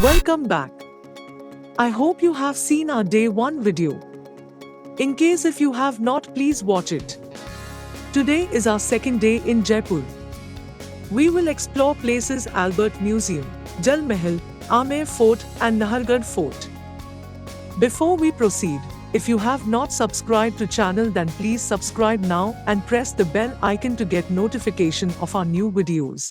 Welcome back. I hope you have seen our day 1 video. In case if you have not, please watch it. Today is our second day in Jaipur. We will explore places Albert Museum, Jal Mahal, Amer Fort and Nahargarh Fort. Before we proceed, if you have not subscribed to channel, then please subscribe now and press the bell icon to get notification of our new videos.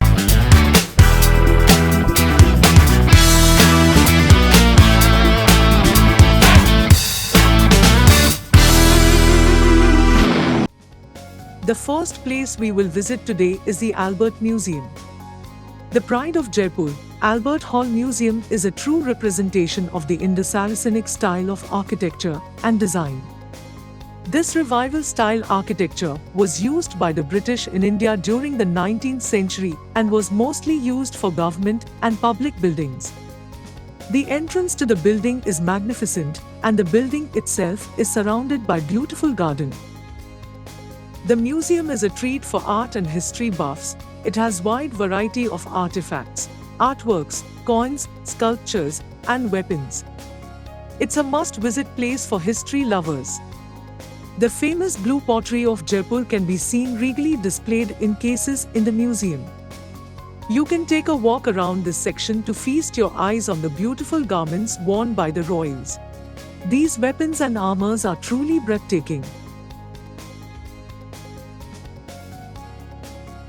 The first place we will visit today is the Albert Museum. The pride of Jaipur, Albert Hall Museum is a true representation of the Indo-Saracenic style of architecture and design. This revival style architecture was used by the British in India during the 19th century and was mostly used for government and public buildings. The entrance to the building is magnificent, and the building itself is surrounded by beautiful garden. The museum is a treat for art and history buffs. It has wide variety of artifacts, artworks, coins, sculptures, and weapons. It's a must-visit place for history lovers. The famous blue pottery of Jaipur can be seen regally displayed in cases in the museum. You can take a walk around this section to feast your eyes on the beautiful garments worn by the royals. These weapons and armors are truly breathtaking.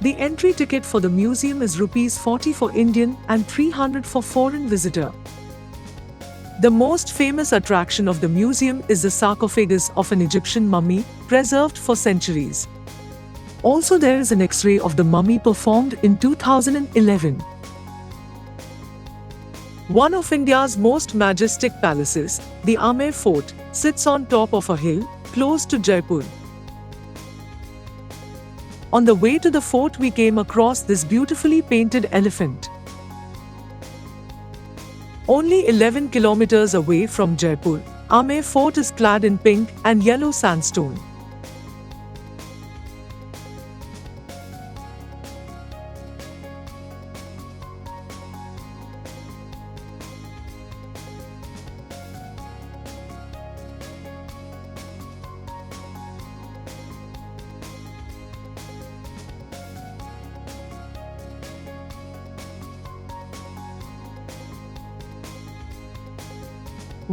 The entry ticket for the museum is ₹40 for Indian and 300 for foreign visitor. The most famous attraction of the museum is the sarcophagus of an Egyptian mummy, preserved for centuries. Also, there is an X-ray of the mummy performed in 2011. One of India's most majestic palaces, the Amer Fort, sits on top of a hill, close to Jaipur. On the way to the fort, we came across this beautifully painted elephant. Only 11 kilometers away from Jaipur, Amer Fort is clad in pink and yellow sandstone.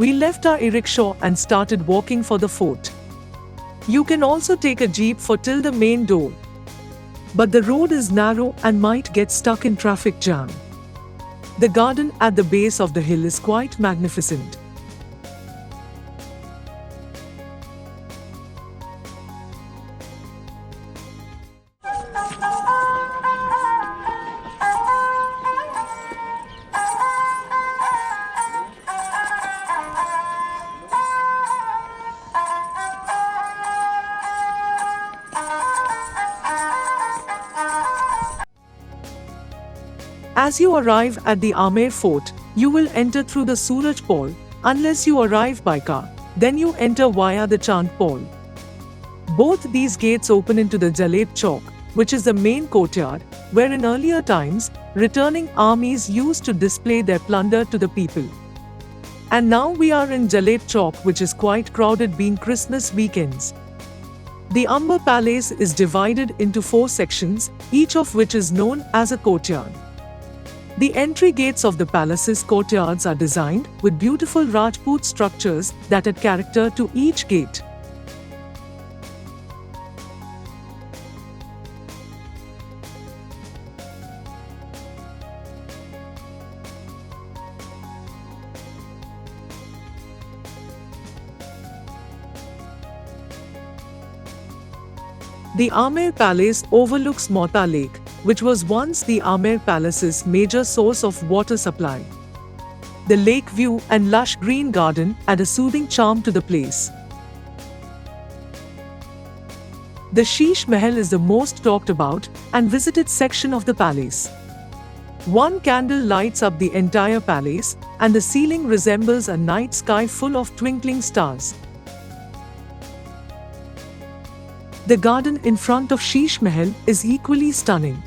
We left our e-rickshaw and started walking for the fort. You can also take a jeep for till the main door. But the road is narrow and might get stuck in traffic jam. The garden at the base of the hill is quite magnificent. As you arrive at the Amer Fort, you will enter through the Suraj Pole. Unless you arrive by car, then you enter via the Chand Pole. Both these gates open into the Jaleb Chowk, which is the main courtyard, where in earlier times, returning armies used to display their plunder to the people. And now we are in Jaleb Chowk, which is quite crowded being Christmas weekends. The Amber Palace is divided into 4 sections, each of which is known as a courtyard. The entry gates of the palace's courtyards are designed with beautiful Rajput structures that add character to each gate. The Amer Palace overlooks Mauta Lake, which was once the Amer Palace's major source of water supply. The lake view and lush green garden add a soothing charm to the place. The Sheesh Mahal is the most talked about and visited section of the palace. One candle lights up the entire palace, and the ceiling resembles a night sky full of twinkling stars. The garden in front of Sheesh Mahal is equally stunning.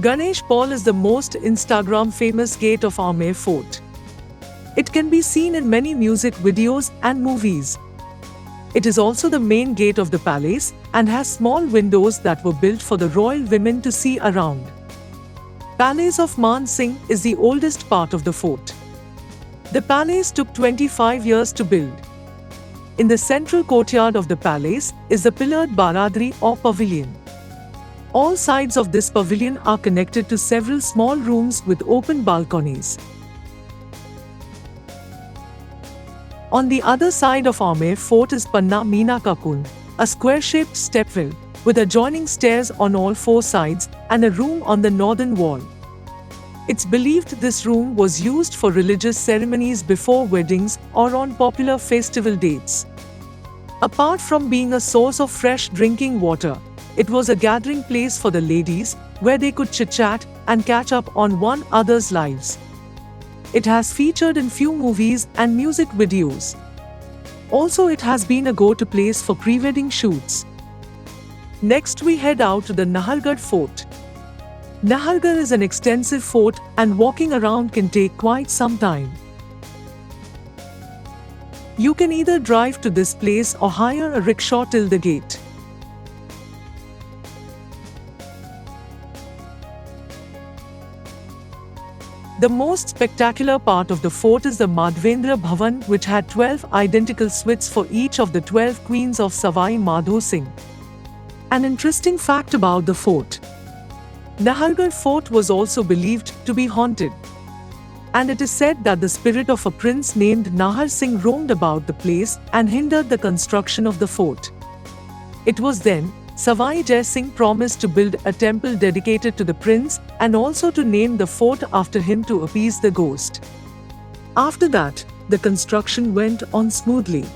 Ganesh Paul is the most Instagram famous gate of Amer Fort. It can be seen in many music videos and movies. It is also the main gate of the palace and has small windows that were built for the royal women to see around. Palace of Man Singh is the oldest part of the fort. The palace took 25 years to build. In the central courtyard of the palace is the pillared Baradari or pavilion. All sides of this pavilion are connected to several small rooms with open balconies. On the other side of Amer Fort is Panna Meena Ka Kund, a square-shaped stepwell with adjoining stairs on all four sides and a room on the northern wall. It's believed this room was used for religious ceremonies before weddings or on popular festival dates. Apart from being a source of fresh drinking water, it was a gathering place for the ladies where they could chit-chat and catch up on one another's lives. It has featured in few movies and music videos. Also, it has been a go-to place for pre-wedding shoots. Next, we head out to the Nahargarh Fort. Nahargarh is an extensive fort and walking around can take quite some time. You can either drive to this place or hire a rickshaw till the gate. The most spectacular part of the fort is the Madhvendra Bhavan, which had 12 identical suites for each of the 12 queens of Savai Madho Singh. An interesting fact about the fort: Nahargarh Fort was also believed to be haunted, and it is said that the spirit of a prince named Nahar Singh roamed about the place and hindered the construction of the fort. It was then Savai Jai Singh promised to build a temple dedicated to the prince and also to name the fort after him to appease the ghost. After that, the construction went on smoothly.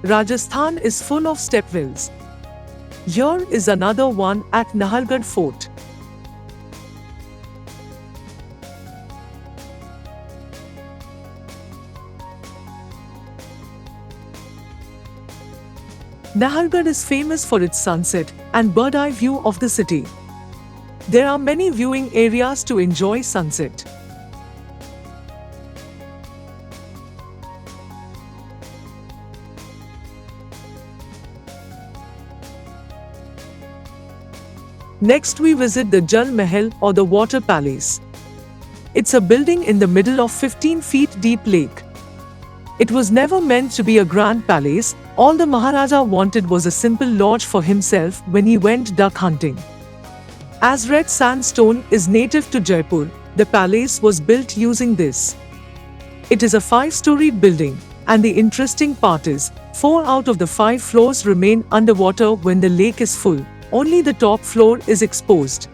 Rajasthan is full of stepwells. Here is another one at Nahargarh Fort. Nahargarh is famous for its sunset and bird-eye view of the city. There are many viewing areas to enjoy sunset. Next, we visit the Jal Mahal or the Water Palace. It's a building in the middle of 15 feet deep lake. It was never meant to be a grand palace. All the Maharaja wanted was a simple lodge for himself when he went duck hunting. As red sandstone is native to Jaipur, the palace was built using this. It is a 5-storied building, and the interesting part is, 4 out of the 5 floors remain underwater when the lake is full. Only the top floor is exposed.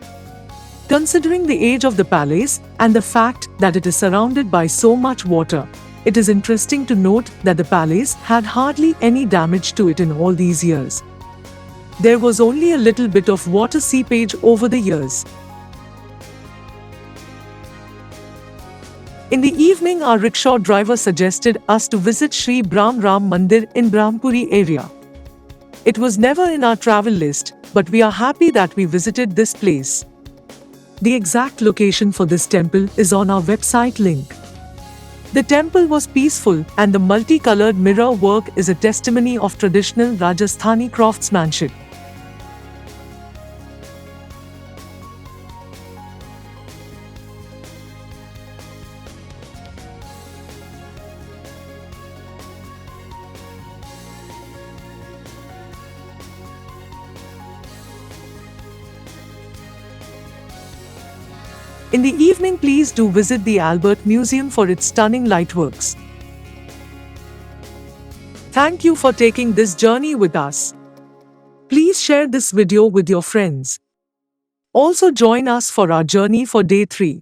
Considering the age of the palace and the fact that it is surrounded by so much water, it is interesting to note that the palace had hardly any damage to it in all these years. There was only a little bit of water seepage over the years. In the evening, our rickshaw driver suggested us to visit Sri Brahm Ram Mandir in Brahmpuri area. It was never in our travel list, but we are happy that we visited this place. The exact location for this temple is on our website link. The temple was peaceful, and the multicolored mirror work is a testimony of traditional Rajasthani craftsmanship. In the evening, please do visit the Albert Museum for its stunning lightworks. Thank you for taking this journey with us. Please share this video with your friends. Also join us for our journey for day 3.